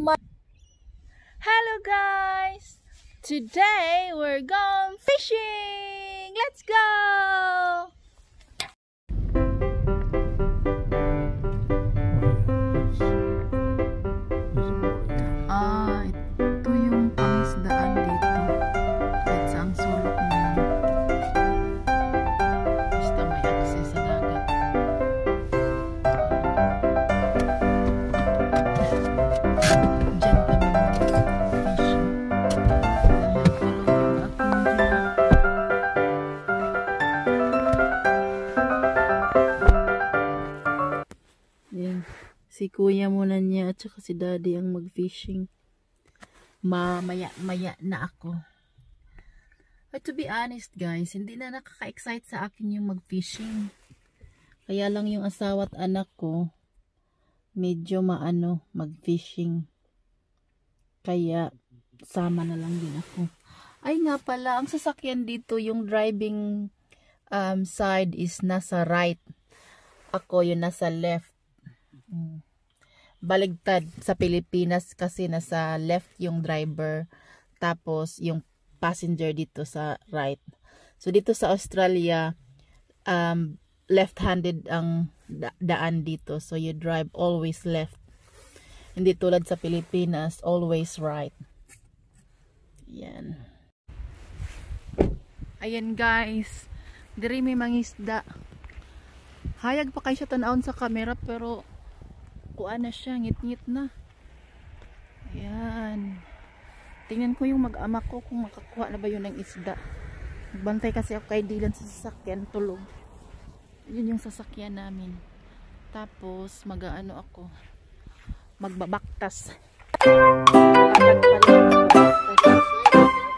Hello guys! Today we're going fishing! Let's go! Ito yung pangisdaan dito. Kahit saang sulok mo lang. Basta may access sa dagat. Diyan kami mag-fishing. Yan. Si kuya muna niya at saka si daddy ang mag-fishing. Maya na ako. But to be honest guys, hindi na nakaka-excite sa akin yung mag-fishing. Kaya lang yung asawa at anak ko medyo maano mag-fishing. Kaya sama na lang din ako. Ay nga pala, ang sasakyan dito yung driving side is nasa right. Ako yung nasa left. Baligtad sa Pilipinas kasi nasa left yung driver, tapos yung passenger dito sa right. So dito sa Australia, left-handed ang daan dito, so you drive always left. Hindi tulad sa Pilipinas, always right. Yan. Ayan guys, diri may mangisda. Hayag pa kayo siya tanawon sa camera pero kuha na siya, ngit-ngit na. Ayan. Tingnan ko yung mag-ama ko kung makakuha na ba yun ng isda. Nagbantay kasi ako kay Dylan sa sasakyan, tulog. Yun yung sasakyan namin. Tapos mag-ano ako, magbabaktas.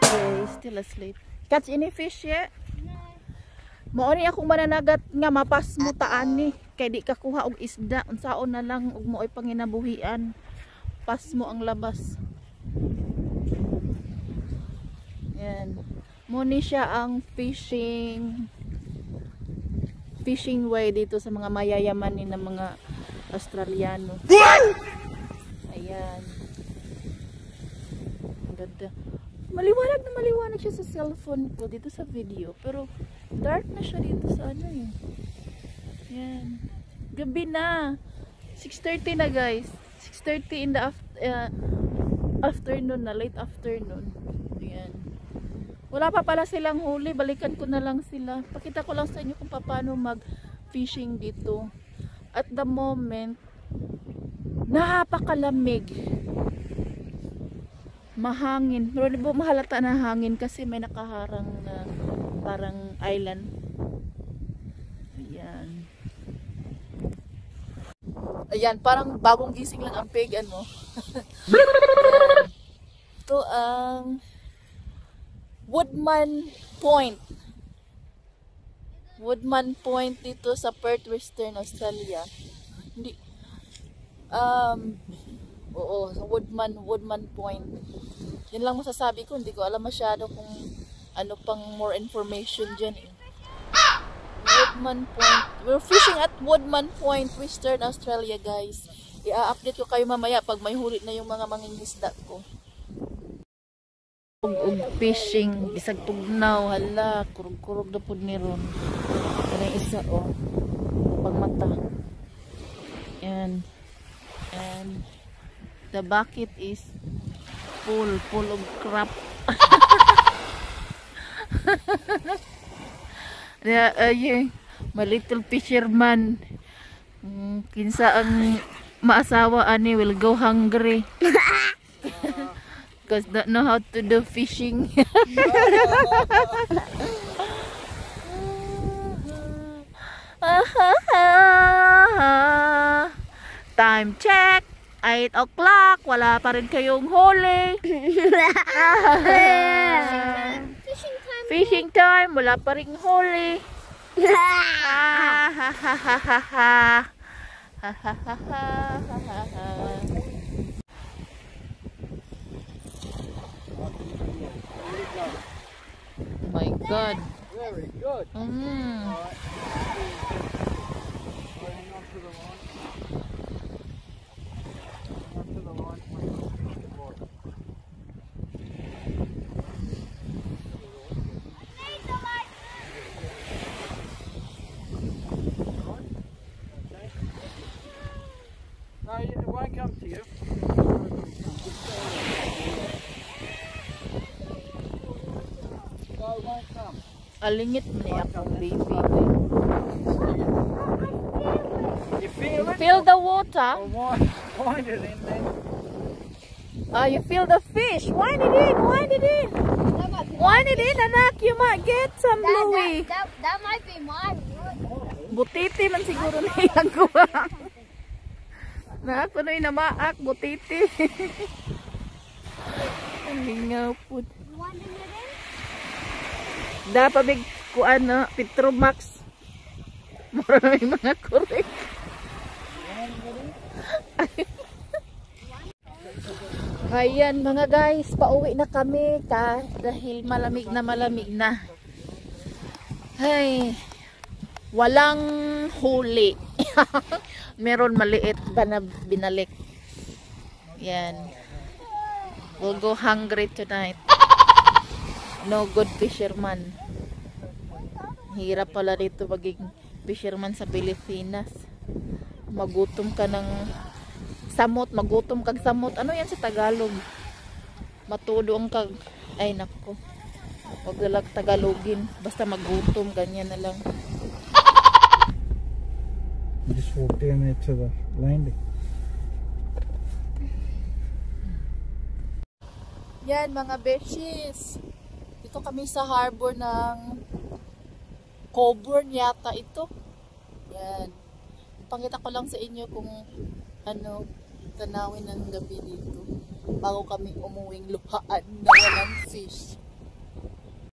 Okay, still asleep. Catch any fish yet? Mauni akong mananagat nga mapas mo taan ni kay di ka kuha og isda unsaon na lang ug mo'y panginabuhian, pas mo ang labas. Yan, mo ni siya ang fishing way dito sa mga mayayaman ni na mga Australiano. Ayan, ang ganda. Maliwanag na maliwanag siya sa cellphone ko dito sa video, pero dark na siya dito sa ano eh. Yan. Gabi na. 6:30 na guys. 6:30 in the afternoon na. Late afternoon. Yan. Wala pa pala silang huli. Balikan ko na lang sila. Pakita ko lang sa inyo kung paano mag-fishing dito. At the moment, napakalamig. Mahangin. Pero di ba mahalata na hangin kasi may nakaharang na parang island. Ayan. Ayan, parang bagong gising lang ang pig, ano. Ito ang Woodman Point. Woodman Point dito sa Perth, Western Australia. Hindi oo, Woodman Point. Yan lang masasabi ko, hindi ko alam masyado kung ano pang more information dyan eh. Woodman Point. We're fishing at Woodman Point, Western Australia guys. I-update ko kayo mamaya pag may huli na yung mga mangingisda ko. Fishing, bisag tugnaw, hala, kurog-kurog na po ni Ron. Yan ang isa oh, pagmata. And the bucket is full of crap. My little fisherman, kinsa ang maasawa ani will go hungry because don't know how to do fishing. Time check, 8 o'clock, wala pa rin kayong huli. Fishing time, wala pa rin huli. My God. Very good. Alingit mo niya akong baby. You feel it? Feel the water? Or wind it in there. You feel the fish. Wind it in, wind it in. Wind it in, anak. You might get some, Louie. That might be mine. Butiti man siguro na yung kuha. Na ako na yung namaak, butiti. Ang lingaw po. Dapat big kuan na, Petromax. Maraming mga kurek. Ayan mga guys, pauwi na kami dahil malamig na. Ay, walang huli. Meron maliit ba na binalik. Yan. We'll go hungry tonight. No good fisherman. Hirap pala dito maging fisherman sa Pilipinas. Magutom ka ng samot, magutom kag samot. Ano yan sa Tagalog? Matudo ang kag, ay nako. Wag lang Tagalogin, basta magutom, ganyan na lang. Just walked in there to the landing. Yan mga beshies. Dito kami sa harbor ng Coburn yata ito. Yan. Pangita ko lang sa inyo kung ano tanawin ng gabi dito bago kami umuwing luhaan na walang fish.